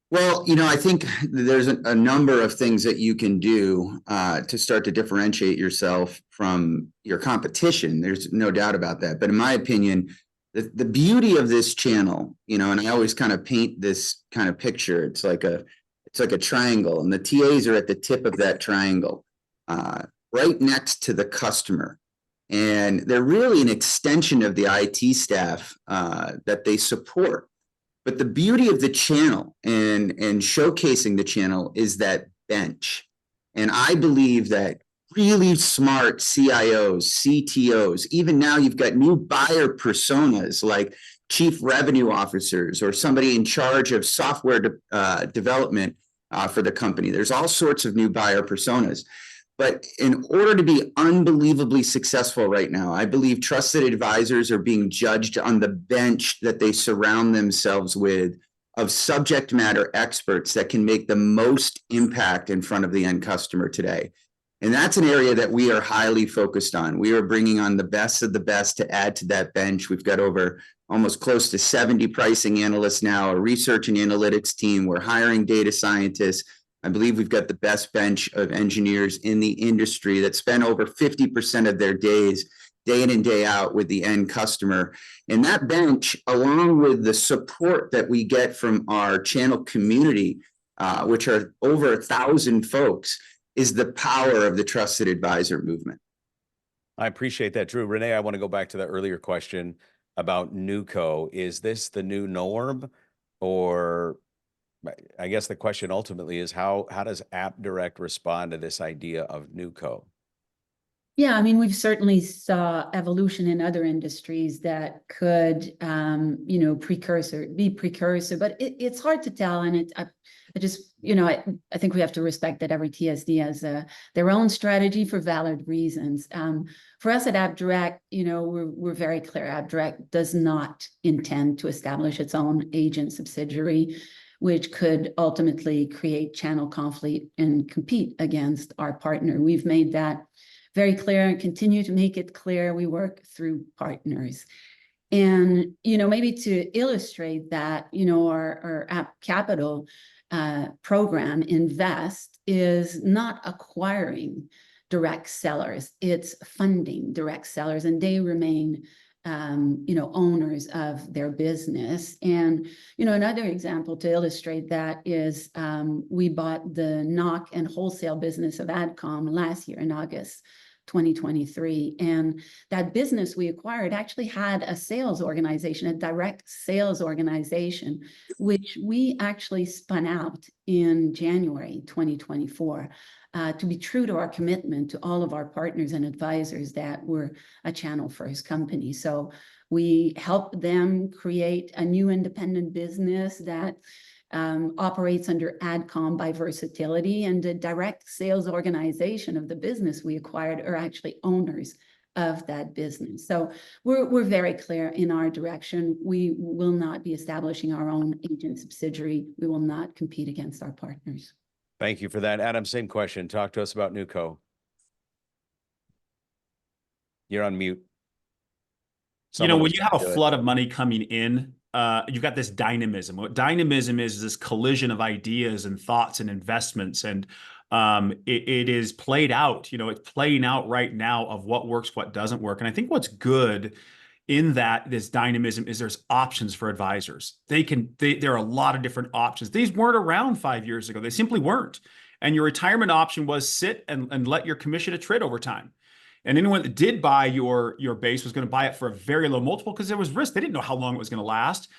[SPEAKER 8] Well, you know, I think there's a number of things that you can do to start to differentiate yourself from your competition. There's no doubt about that. But in my opinion, the beauty of this channel, you know, and I always kind of paint this kind of picture. It's like a triangle, and the TAs are at the tip of that triangle, right next to the customer. And they're really an extension of the IT staff that they support. But the beauty of the channel and showcasing the channel is that bench. And I believe that really smart CIOs, CTOs, even now you've got new buyer personas like chief revenue officers or somebody in charge of software development for the company. There's all sorts of new buyer personas. But in order to be unbelievably successful right now, I believe trusted advisors are being judged on the bench that they surround themselves with of subject matter experts that can make the most impact in front of the end customer today. And that's an area that we are highly focused on. We are bringing on the best of the best to add to that bench. We've got over almost close to 70 pricing analysts now, a research and analytics team. We're hiring data scientists. I believe we've got the best bench of engineers in the industry that spend over 50% of their days, day in and day out, with the end customer. And that bench, along with the support that we get from our channel community, which are over 1,000 folks, is the power of the trusted advisor movement.
[SPEAKER 3] I appreciate that, Drew. Renee, I want to go back to the earlier question about newco. Is this the new norm? Or I guess the question ultimately is how does AppDirect respond to this idea of newco?
[SPEAKER 5] Yeah, I mean, we've certainly saw evolution in other industries that could, you know, be precursor, but it's hard to tell. And I just, you know, I think we have to respect that every TSD has their own strategy for valid reasons. For us at AppDirect, you know, we're very clear. AppDirect does not intend to establish its own agent subsidiary, which could ultimately create channel conflict and compete against our partner. We've made that very clear and continue to make it clear. We work through partners. And, you know, maybe to illustrate that, you know, our App Capital program, Invest, is not acquiring direct sellers. It's funding direct sellers, and they remain owners of their business. And, another example to illustrate that is we bought the NOC and wholesale business of AdCom last year in August 2023. And that business we acquired actually had a sales organization, a direct sales organization, which we actually spun out in January 2024 to be true to our commitment to all of our partners and advisors that we're a channel first company. So we helped them create a new independent business that operates under AdCom by Versatility, and the direct sales organization of the business we acquired are actually owners of that business. So we're very clear in our direction. We will not be establishing our own agent subsidiary. We will not compete against our partners.
[SPEAKER 3] Thank you for that. Adam, same question. Talk to us about newco. You're on mute.
[SPEAKER 7] When you have a flood of money coming in, you've got this dynamism. What dynamism is this collision of ideas and thoughts and investments. And it is played out, it's playing out right now of what works, what doesn't work. And I think what's good in this dynamism is there's options for advisors. There are a lot of different options. These weren't around 5 years ago. They simply weren't. And your retirement option was sit and let your commission attrit over time. And anyone that did buy your base was going to buy it for a very low multiple because there was risk. They didn't know how long it was going to last.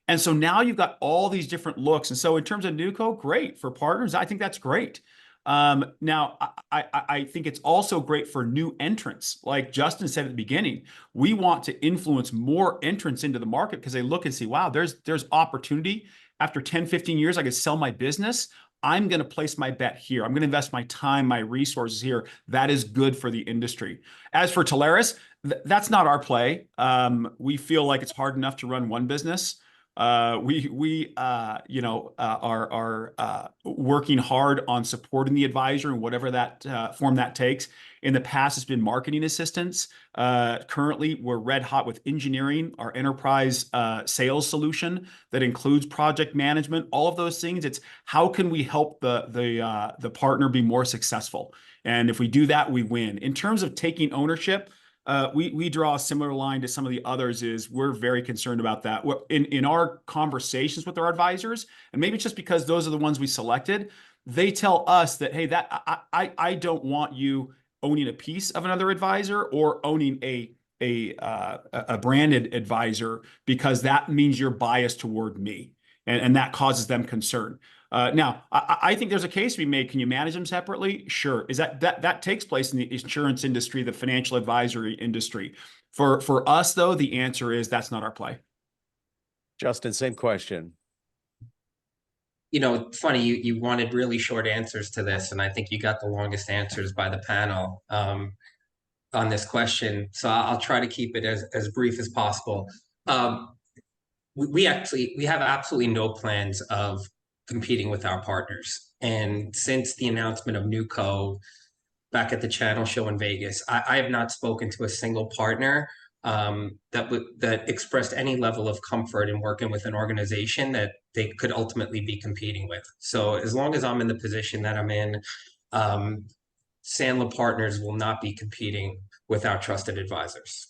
[SPEAKER 7] And so now you've got all these different looks. And so in terms of newco, great. For partners, I think that's great. Now, I think it's also great for new entrants. Like Justin said at the beginning, we want to influence more entrants into the market because they look and see, wow, there's opportunity. After 10, 15 years, I could sell my business. I'm going to place my bet here. I'm going to invest my time, my resources here. That is good for the industry. As for Telarus, that's not our play. We feel like it's hard enough to run one business. We are working hard on supporting the advisor in whatever that form that takes. In the past, it's been marketing assistance. Currently, we're red hot with engineering, our enterprise sales solution that includes project management, all of those things. It's how can we help the partner be more successful? And if we do that, we win. In terms of taking ownership, we draw a similar line to some of the others. Is we're very concerned about that. In our conversations with our advisors, and maybe it's just because those are the ones we selected, they tell us that, hey, I don't want you owning a piece of another advisor or owning a branded advisor because that means you're biased toward me, and that causes them concern. Now, I think there's a case to be made. Can you manage them separately? Sure. Is that takes place in the insurance industry, the financial advisory industry. For us, though, the answer is that's not our play.
[SPEAKER 3] Justin, same question.
[SPEAKER 4] Funny, you wanted really short answers to this, and I think you got the longest answers by the panel on this question. So I'll try to keep it as brief as possible. We have absolutely no plans of competing with our partners. And since the announcement of newco back at the channel show in Vegas, I have not spoken to a single partner that expressed any level of comfort in working with an organization that they could ultimately be competing with. So as long as I'm in the position that I'm in, Sandler partners will not be competing with our trusted advisors.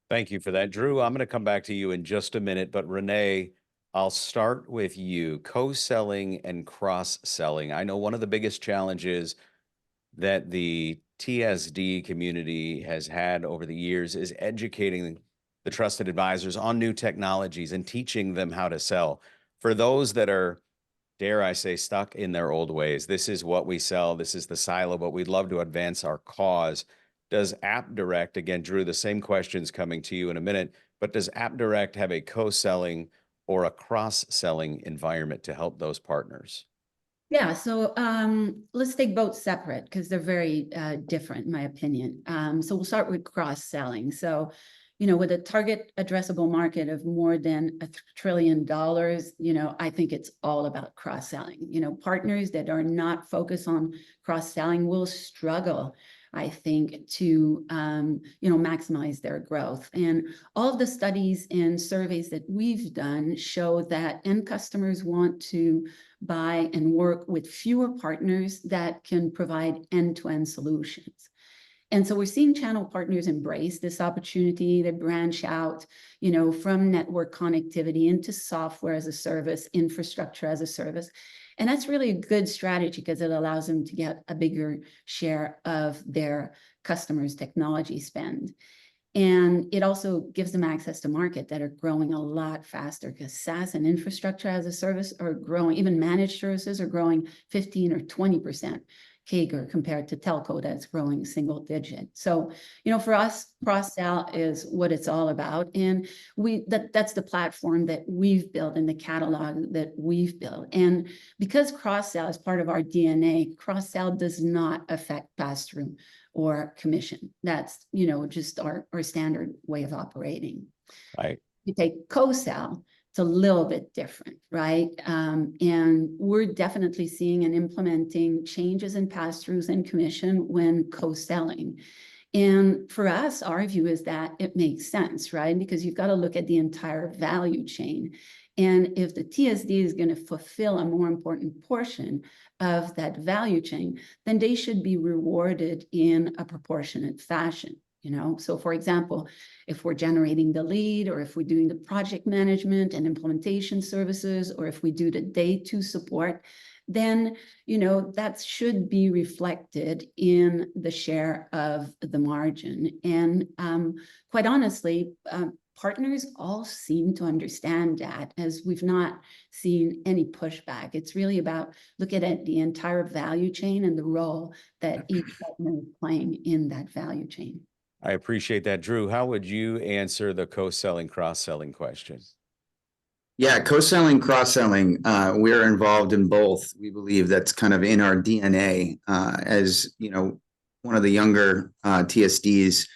[SPEAKER 3] Thank you for that. Drew, I'm going to come back to you in just a minute, but Renee, I'll start with you. Co-selling and cross-selling. I know one of the biggest challenges that the TSD community has had over the years is educating the trusted advisors on new technologies and teaching them how to sell. For those that are, dare I say, stuck in their old ways, this is what we sell, this is the silo, but we'd love to advance our cause. Does AppDirect, again, Drew, the same question's coming to you in a minute, but does AppDirect have a co-selling or a cross-selling environment to help those partners?
[SPEAKER 5] Yeah, so let's take both separate because they're very different, in my opinion. So we'll start with cross-selling. So, with a target addressable market of more than $1 trillion, I think it's all about cross-selling. Partners that are not focused on cross-selling will struggle, I think, to maximize their growth. And all of the studies and surveys that we've done show that end customers want to buy and work with fewer partners that can provide end-to-end solutions. And so we're seeing channel partners embrace this opportunity. They branch out, from network connectivity into software as a service, infrastructure as a service. And that's really a good strategy because it allows them to get a bigger share of their customers' technology spend. And it also gives them access to market that are growing a lot faster because SaaS and infrastructure as a service are growing, even managed services are growing 15 or 20% CAGR compared to telco that's growing single digit. So, for us, cross-sell is what it's all about. And that's the platform that we've built and the catalog that we've built. And because cross-sell is part of our DNA, cross-sell does not affect pass-through or commission. That's, just our standard way of operating.
[SPEAKER 3] Right.
[SPEAKER 5] You take co-sell, it's a little bit different, right? And we're definitely seeing and implementing changes in pass-throughs and commission when co-selling. And for us, our view is that it makes sense, right? Because you've got to look at the entire value chain. And if the TSD is going to fulfill a more important portion of that value chain, then they should be rewarded in a proportionate fashion. So for example, if we're generating the lead, or if we're doing the project management and implementation services, or if we do the day two support, then, that should be reflected in the share of the margin. And quite honestly, partners all seem to understand that, as we've not seen any pushback. It's really about looking at the entire value chain and the role that each partner is playing in that value chain.
[SPEAKER 3] I appreciate that. Drew, how would you answer the co-selling, cross-selling question?
[SPEAKER 8] Yeah, co-selling, cross-selling, we're involved in both. We believe that's kind of in our DNA. As one of the younger TSDs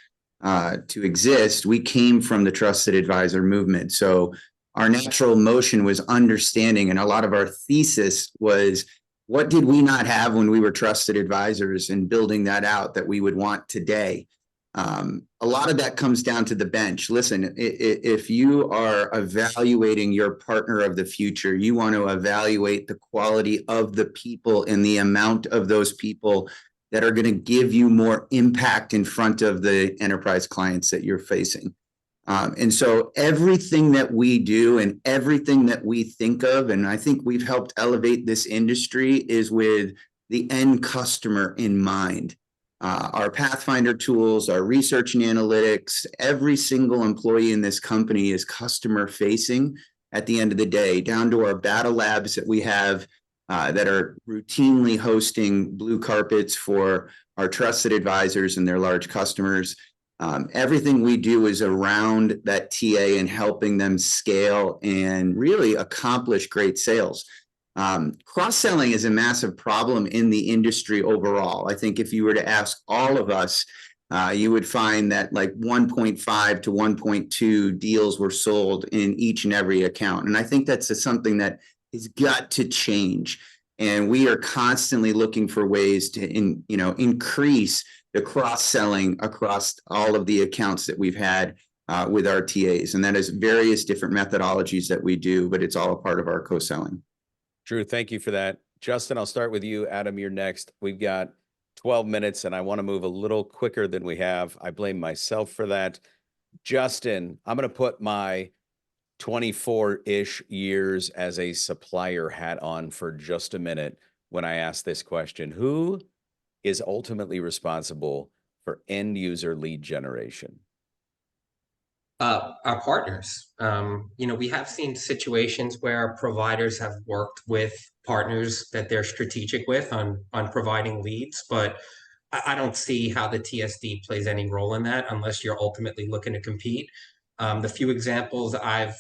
[SPEAKER 8] to exist, we came from the trusted advisor movement. So our natural motion was understanding, and a lot of our thesis was, what did we not have when we were trusted advisors, and building that out that we would want today. A lot of that comes down to the bench. Listen, if you are evaluating your partner of the future, you want to evaluate the quality of the people and the amount of those people that are going to give you more impact in front of the enterprise clients that you're facing. And so everything that we do and everything that we think of, and I think we've helped elevate this industry, is with the end customer in mind. Our Pathfinder tools, our research and analytics, every single employee in this company is customer facing at the end of the day, down to our battle labs that we have that are routinely hosting blue carpets for our trusted advisors and their large customers. Everything we do is around that TA and helping them scale and really accomplish great sales. Cross-selling is a massive problem in the industry overall. I think if you were to ask all of us, you would find that like 1.5 to 1.2 deals were sold in each and every account. And I think that's something that has got to change. And we are constantly looking for ways to increase the cross-selling across all of the accounts that we've had with our TAs. And that is various different methodologies that we do, but it's all a part of our co-selling.
[SPEAKER 3] Drew, thank you for that. Justin, I'll start with you. Adam, you're next. We've got 12 minutes and I want to move a little quicker than we have. I blame myself for that. Justin, I'm going to put my 24-ish years as a supplier hat on for just a minute when I ask this question. Who is ultimately responsible for end user lead generation?
[SPEAKER 4] Our partners. We have seen situations where providers have worked with partners that they're strategic with on providing leads, but I don't see how the TSD plays any role in that unless you're ultimately looking to compete. The few examples I've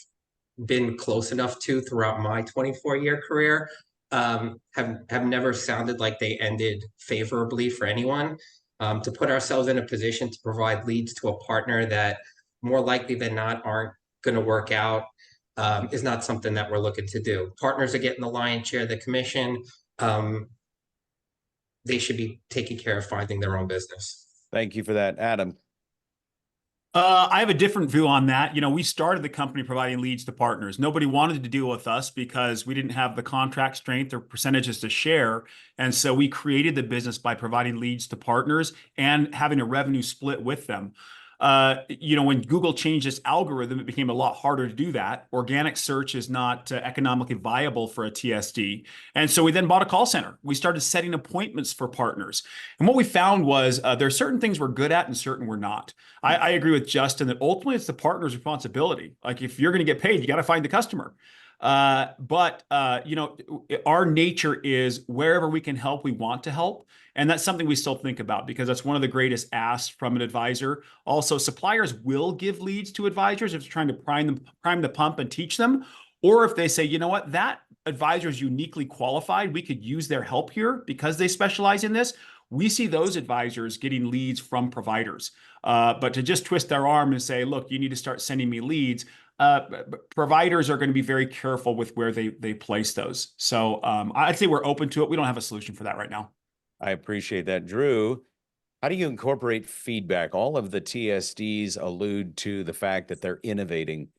[SPEAKER 4] been close enough to throughout my 24-year career have never sounded like they ended favorably for anyone. To put ourselves in a position to provide leads to a partner that more likely than not aren't going to work out is not something that we're looking to do. Partners are getting the lion's share of the commission. They should be taking care of finding their own business.
[SPEAKER 3] Thank you for that. Adam.
[SPEAKER 7] I have a different view on that. You know, we started the company providing leads to partners. Nobody wanted to deal with us because we didn't have the contract strength or percentages to share. And so we created the business by providing leads to partners and having a revenue split with them. You know, when Google changed its algorithm, it became a lot harder to do that. Organic search is not economically viable for a TSD. And so we then bought a call center. We started setting appointments for partners. And what we found was there are certain things we're good at and certain we're not. I agree with Justin that ultimately it's the partner's responsibility. Like if you're going to get paid, you got to find the customer. But you know, our nature is wherever we can help, we want to help. And that's something we still think about because that's one of the greatest asks from an advisor. Also, suppliers will give leads to advisors if they're trying to prime the pump and teach them. Or if they say, you know what, that advisor is uniquely qualified, we could use their help here because they specialize in this. We see those advisors getting leads from providers. But to just twist their arm and say, look, you need to start sending me leads, providers are going to be very careful with where they place those. So I'd say we're open to it. We don't have a solution for that right now.
[SPEAKER 3] I appreciate that. Drew, how do you incorporate feedback? All of the TSDs allude to the fact that they're innovating,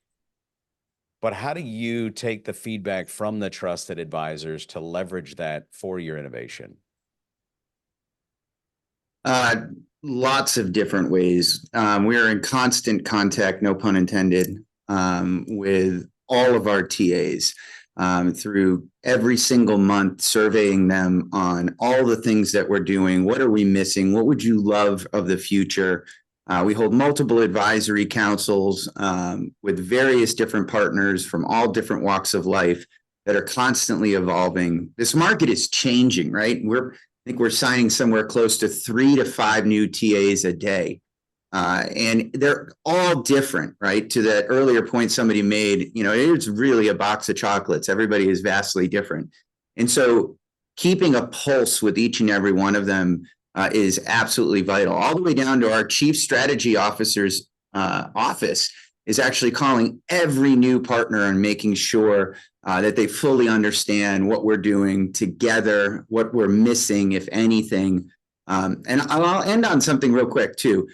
[SPEAKER 3] but how do you take the feedback from the trusted advisors to leverage that for your innovation?
[SPEAKER 8] Lots of different ways. We are in constant contact, no pun intended, with all of our TAs through every single month, surveying them on all the things that we're doing. What are we missing? What would you love of the future? We hold multiple advisory councils with various different partners from all different walks of life that are constantly evolving. This market is changing, right? I think we're signing somewhere close to 3 to 5 new TAs a day. And they're all different, right? To that earlier point somebody made, you know, it's really a box of chocolates. Everybody is vastly different. And so keeping a pulse with each and every one of them is absolutely vital. All the way down to our chief strategy officer's office is actually calling every new partner and making sure that they fully understand what we're doing together, what we're missing, if anything. And I'll end on something real quick too.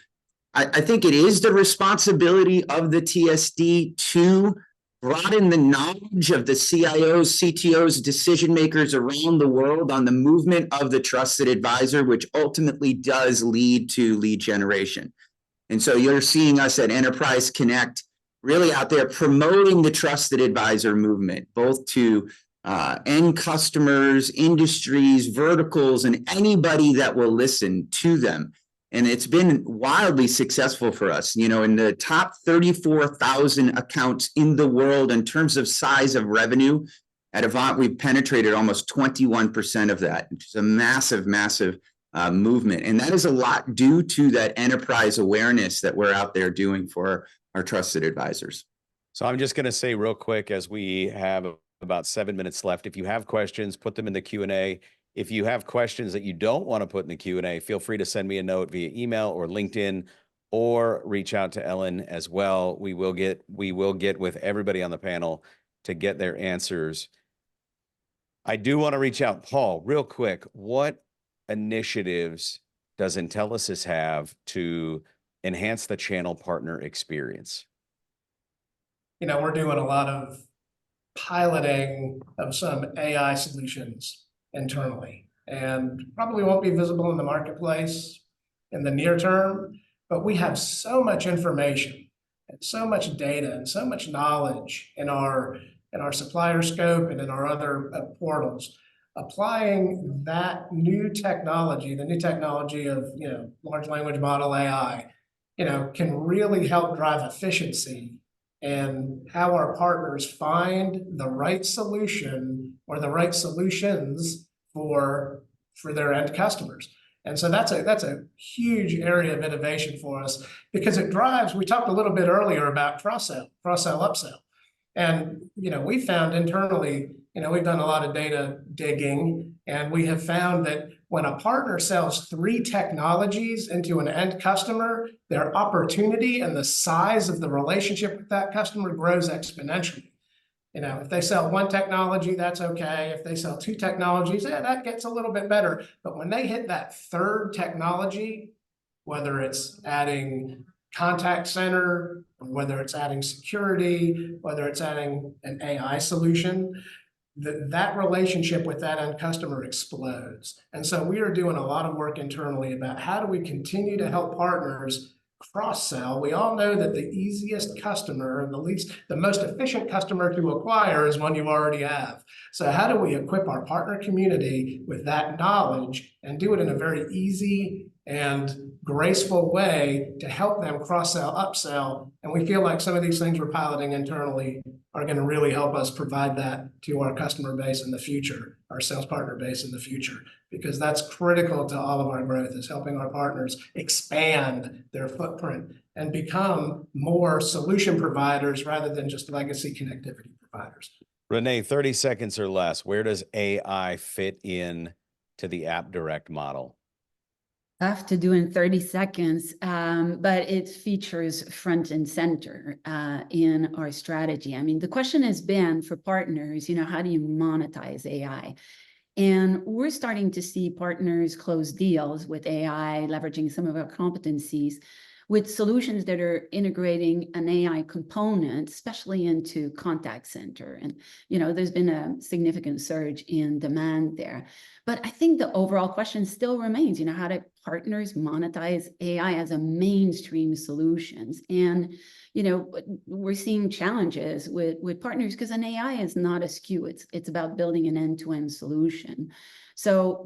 [SPEAKER 8] I think it is the responsibility of the TSD to broaden the knowledge of the CIOs, CTOs, decision makers around the world on the movement of the trusted advisor, which ultimately does lead to lead generation. And so you're seeing us at Enterprise Connect really out there promoting the trusted advisor movement, both to end customers, industries, verticals, and anybody that will listen to them. And it's been wildly successful for us. You know, in the top 34,000 accounts in the world in terms of size of revenue, at AVANT, we've penetrated almost 21% of that, which is a massive, massive movement. And that is a lot due to that enterprise awareness that we're out there doing for our trusted advisors.
[SPEAKER 3] So I'm just going to say real quick, as we have about 7 minutes left, if you have questions, put them in the Q&A. If you have questions that you don't want to put in the Q&A, feel free to send me a note via email or LinkedIn, or reach out to Ellen as well. We will get with everybody on the panel to get their answers. I do want to reach out, Paul, real quick. What initiatives does Intelisys have to enhance the channel partner experience?
[SPEAKER 6] You know, we're doing a lot of piloting of some AI solutions internally, and probably won't be visible in the marketplace in the near term, but we have so much information and so much data and so much knowledge in our supplier scope and in our other portals. Applying that new technology, the new technology of, you know, large language model AI, you know, can really help drive efficiency and how our partners find the right solution or the right solutions for their end customers. And so that's a huge area of innovation for us, because it drives, we talked a little bit earlier about cross-sell, upsell. And, you know, we found internally, you know, we've done a lot of data digging, and we have found that when a partner sells 3 technologies into an end customer, their opportunity and the size of the relationship with that customer grows exponentially. You know, if they sell 1 technology, that's okay. If they sell 2 technologies, that gets a little bit better. But when they hit that 3rd technology, whether it's adding contact center, whether it's adding security, whether it's adding an AI solution, that relationship with that end customer explodes. And so we are doing a lot of work internally about how do we continue to help partners cross-sell. We all know that the easiest customer and the most efficient customer to acquire is one you already have. So how do we equip our partner community with that knowledge and do it in a very easy and graceful way to help them cross-sell, upsell? And we feel like some of these things we're piloting internally are going to really help us provide that to our customer base in the future, our sales partner base in the future, because that's critical to all of our growth, is helping our partners expand their footprint and become more solution providers rather than just legacy connectivity providers.
[SPEAKER 3] Renee, 30 seconds or less. Where does AI fit in to the AppDirect model?
[SPEAKER 5] Tough to do in 30 seconds, but it features front and center in our strategy. I mean, the question has been for partners, how do you monetize AI? And we're starting to see partners close deals with AI, leveraging some of our competencies with solutions that are integrating an AI component, especially into contact center. And, there's been a significant surge in demand there. But I think the overall question still remains, how do partners monetize AI as a mainstream solutions? And, we're seeing challenges with partners because an AI is not a SKU. It's about building an end-to-end solution. So,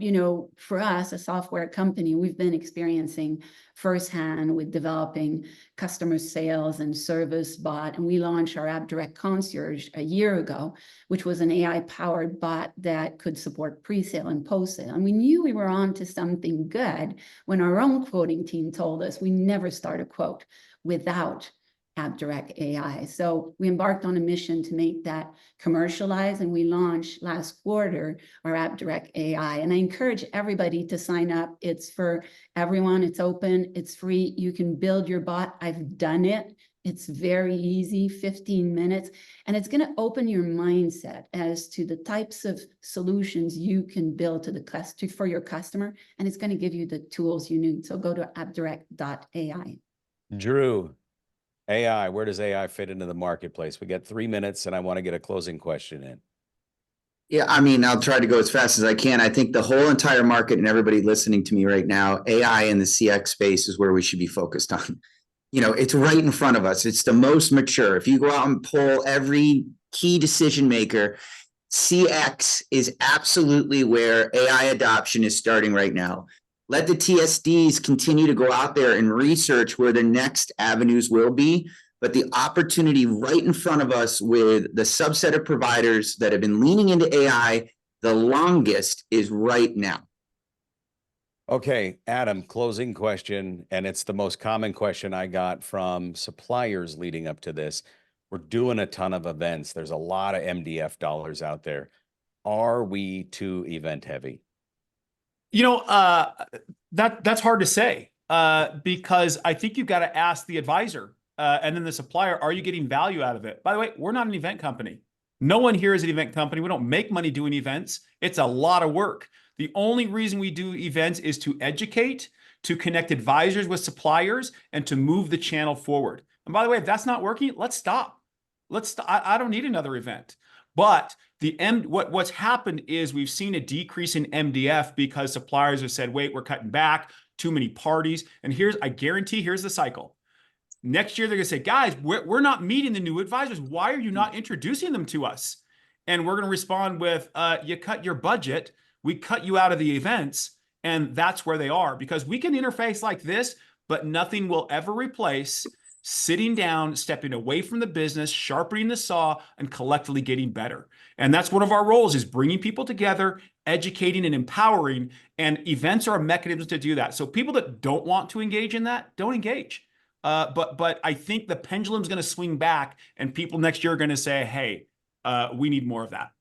[SPEAKER 5] for us, a software company, we've been experiencing firsthand with developing customer sales and service bot. And we launched our AppDirect Concierge a year ago, which was an AI-powered bot that could support pre-sale and post-sale. And we knew we were on to something good when our own quoting team told us we never start a quote without AppDirect AI. So we embarked on a mission to make that commercialize, and we launched last quarter our AppDirect AI. And I encourage everybody to sign up. It's for everyone. It's open. It's free. You can build your bot. I've done it. It's very easy, 15 minutes, and it's going to open your mindset as to the types of solutions you can build to for your customer, and it's going to give you the tools you need. So go to appdirect.ai.
[SPEAKER 3] Drew, AI, where does AI fit into the marketplace? We got 3 minutes, and I want to get a closing question in.
[SPEAKER 8] Yeah, I mean, I'll try to go as fast as I can. I think the whole entire market and everybody listening to me right now, AI in the CX space is where we should be focused on. It's right in front of us. It's the most mature. If you go out and poll every key decision maker, CX is absolutely where AI adoption is starting right now. Let the TSDs continue to go out there and research where the next avenues will be. But the opportunity right in front of us with the subset of providers that have been leaning into AI the longest is right now.
[SPEAKER 3] Okay, Adam, closing question, and it's the most common question I got from suppliers leading up to this. We're doing a ton of events. There's a lot of MDF dollars out there. Are we too event heavy?
[SPEAKER 7] That's hard to say because I think you've got to ask the advisor and then the supplier, are you getting value out of it? By the way, we're not an event company. No one here is an event company. We don't make money doing events. It's a lot of work. The only reason we do events is to educate, to connect advisors with suppliers, and to move the channel forward. And by the way, if that's not working, let's stop. I don't need another event. But what's happened is we've seen a decrease in MDF because suppliers have said, wait, we're cutting back, too many parties. And I guarantee, here's the cycle. Next year, they're going to say, guys, we're not meeting the new advisors. Why are you not introducing them to us? And we're going to respond with, you cut your budget. We cut you out of the events. And that's where they are, because we can interface like this, but nothing will ever replace sitting down, stepping away from the business, sharpening the saw, and collectively getting better. And that's one of our roles, is bringing people together, educating and empowering, and events are a mechanism to do that. So people that don't want to engage in that, don't engage. But I think the pendulum's going to swing back, and people next year are going to say, hey, we need more of that.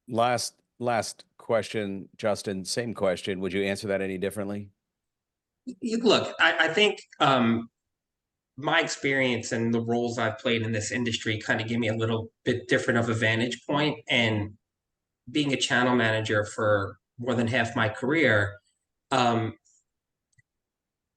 [SPEAKER 3] Last question, Justin, same question. Would you answer that any differently?
[SPEAKER 4] Look, I think my experience and the roles I've played in this industry kind of give me a little bit different of a vantage point. And being a channel manager for more than half my career,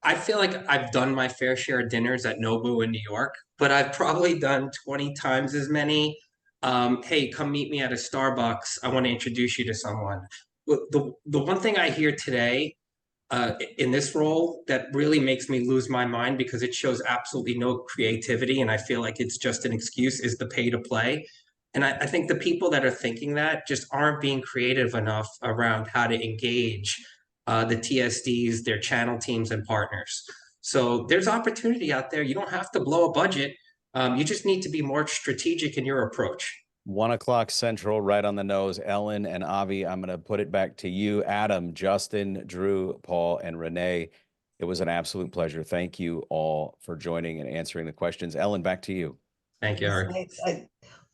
[SPEAKER 4] I feel like I've done my fair share of dinners at Nobu in New York, but I've probably done 20 times as many. Hey, come meet me at a Starbucks. I want to introduce you to someone. The one thing I hear today in this role that really makes me lose my mind because it shows absolutely no creativity and I feel like it's just an excuse is the pay to play. And I think the people that are thinking that just aren't being creative enough around how to engage the TSDs, their channel teams and partners. So there's opportunity out there. You don't have to blow a budget. You just need to be more strategic in your approach.
[SPEAKER 3] 1 o'clock Central, right on the nose. Ellen and Avi, I'm going to put it back to you. Adam, Justin, Drew, Paul, and Renee. It was an absolute pleasure. Thank you all for joining and answering the questions. Ellen, back to you.
[SPEAKER 4] Thank you, Eric.
[SPEAKER 1] Thanks.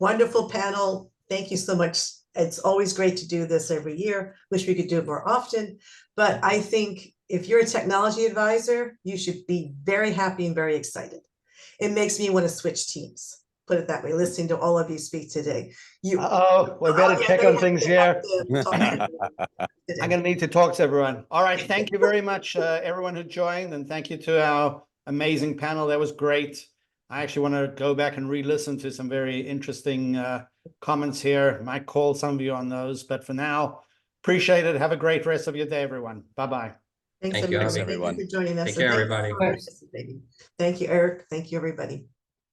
[SPEAKER 1] Wonderful panel. Thank you so much. It's always great to do this every year. Wish we could do it more often. But I think if you're a technology advisor, you should be very happy and very excited. It makes me want to switch teams. Put it that way, listening to all of you speak today.
[SPEAKER 2] We better check on things here.
[SPEAKER 1] I'm
[SPEAKER 2] I'm going to need to talk to everyone. All right. Thank you very much, everyone who joined. And thank you to our amazing panel. That was great. I actually want to go back and re-listen to some very interesting comments here. Might call some of you on those. But for now, appreciate it. Have a great rest of your day, everyone. Bye-bye.
[SPEAKER 1] Thanks,
[SPEAKER 4] Thank you,
[SPEAKER 1] everybody.
[SPEAKER 3] everyone.
[SPEAKER 1] Thank you for joining us.
[SPEAKER 4] Take care,
[SPEAKER 1] And thank you
[SPEAKER 4] everybody.
[SPEAKER 1] for participating. Thank you, Eric. Thank you, everybody.